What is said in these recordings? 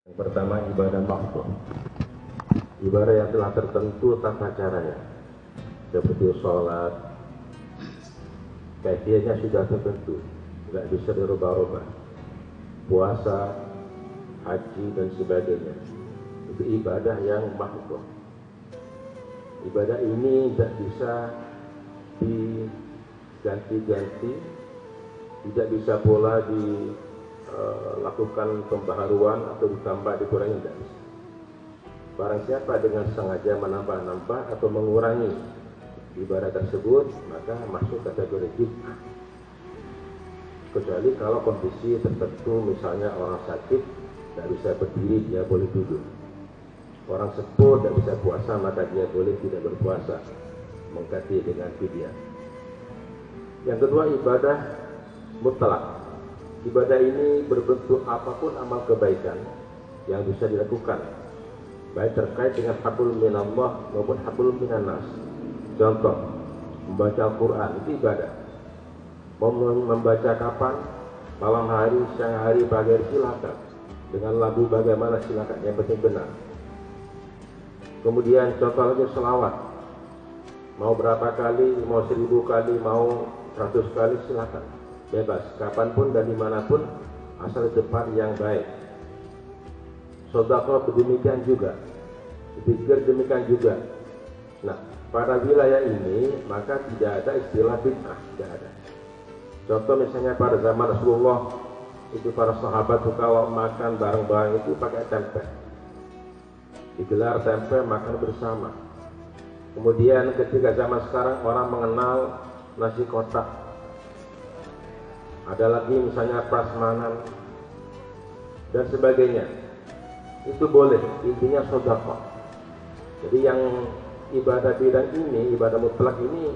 Yang pertama, ibadah makhluk. Ibadah yang telah tertentu tata caranya, seperti sholat, kaifiahnya sudah tertentu, nggak bisa dirubah-rubah. Puasa, haji dan sebagainya, itu ibadah yang makhluk. Ibadah ini tidak bisa diganti-ganti, tidak bisa pula dilakukan pembaharuan atau ditambah dikurangi, tidak bisa. Barang siapa dengan sengaja menambah-nambah atau mengurangi ibadah tersebut, maka masuk kategori bid'ah. Kecuali kalau kondisi tertentu, misalnya orang sakit tidak bisa berdiri, dia boleh duduk. Orang sepuh tidak bisa puasa, maka dia boleh tidak berpuasa, mengganti dengan fidyah. Yang kedua, ibadah mutlak. Ibadah ini berbentuk apapun amal kebaikan yang bisa dilakukan, baik terkait dengan hablum minallah maupun hablum minannas. Contoh, membaca Al-Quran itu ibadah. Mau membaca kapan? Malam hari, siang hari, pagi hari, silakan. Dengan lagu bagaimana silakan, yang penting benar. Kemudian contoh lagi selawat. Mau berapa kali, mau 1000 kali, mau 100 kali, silakan. Bebas, kapanpun dan dimanapun, asal di tempat yang baik. Sedekah demikian juga, zikir demikian juga. Nah, pada wilayah ini maka tidak ada istilah bid'ah, tidak ada. Contoh misalnya pada zaman Rasulullah itu para sahabat itu kalau makan bareng-bareng itu pakai tempe, digelar tempe makan bersama. Kemudian ketika zaman sekarang orang mengenal nasi kotak, ada lagi misalnya prasmanan dan sebagainya, itu boleh, intinya sedekah. Jadi yang ibadah bidang ini, ibadah mutlak ini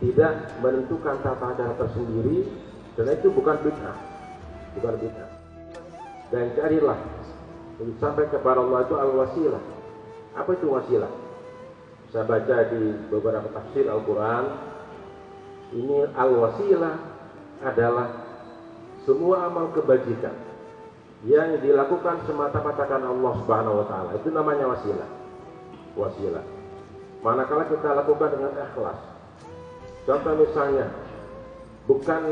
tidak menentukan tata cara tersendiri, karena itu bukan bid'ah, bukan bid'ah. Dan carilah sampai kepada Allah itu al-wasilah. Apa itu wasilah? Saya baca di beberapa tafsir Al-Quran, ini al-wasilah adalah semua amal kebajikan yang dilakukan semata-mata karena Allah Subhanahu wa taala. Itu namanya wasilah. Wasilah. Manakala kita lakukan dengan ikhlas. Contoh misalnya, bukan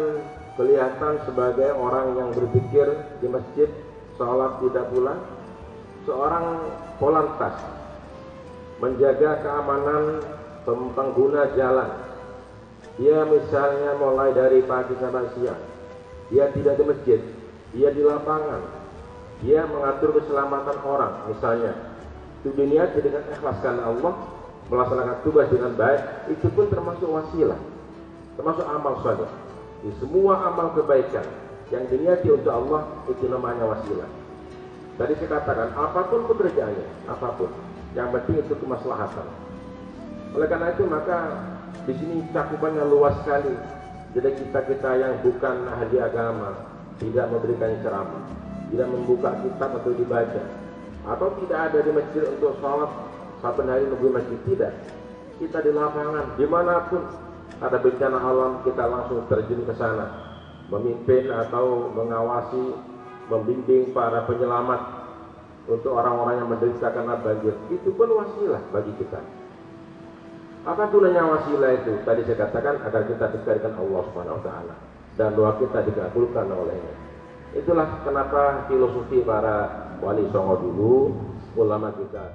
kelihatan sebagai orang yang berpikir di masjid, sholat tidak pulang, seorang polantas menjaga keamanan pengguna jalan. Dia misalnya mulai dari pagi sampai siang, dia tidak di masjid, dia di lapangan, dia mengatur keselamatan orang misalnya. Itu dunia dengan ikhlas karena Allah, melaksanakan tugas dengan baik, itu pun termasuk wasilah, termasuk amal saleh. Di semua amal kebaikan yang diniati untuk Allah, itu namanya wasilah. Tadi saya katakan, apapun pekerjaannya, apapun, yang penting itu kemaslahatan. Oleh karena itu maka di sini cakupannya luas sekali. Jadi kita yang bukan ahli agama, tidak memberikan ceramah, tidak membuka kitab atau dibaca, atau tidak ada di masjid untuk sholat saben hari nunggu masjid, tidak. Kita di lapangan, dimanapun ada bencana alam, kita langsung terjun ke sana, memimpin atau mengawasi, membimbing para penyelamat untuk orang-orang yang menderita karena banjir. Itu pun wasilah bagi kita. Apa gunanya wasilah itu? Tadi saya katakan agar kita dekat dengan Allah Subhanahu wa taala dan doa kita dikabulkan olehnya. Itulah kenapa filosofi para wali songo dulu, ulama kita.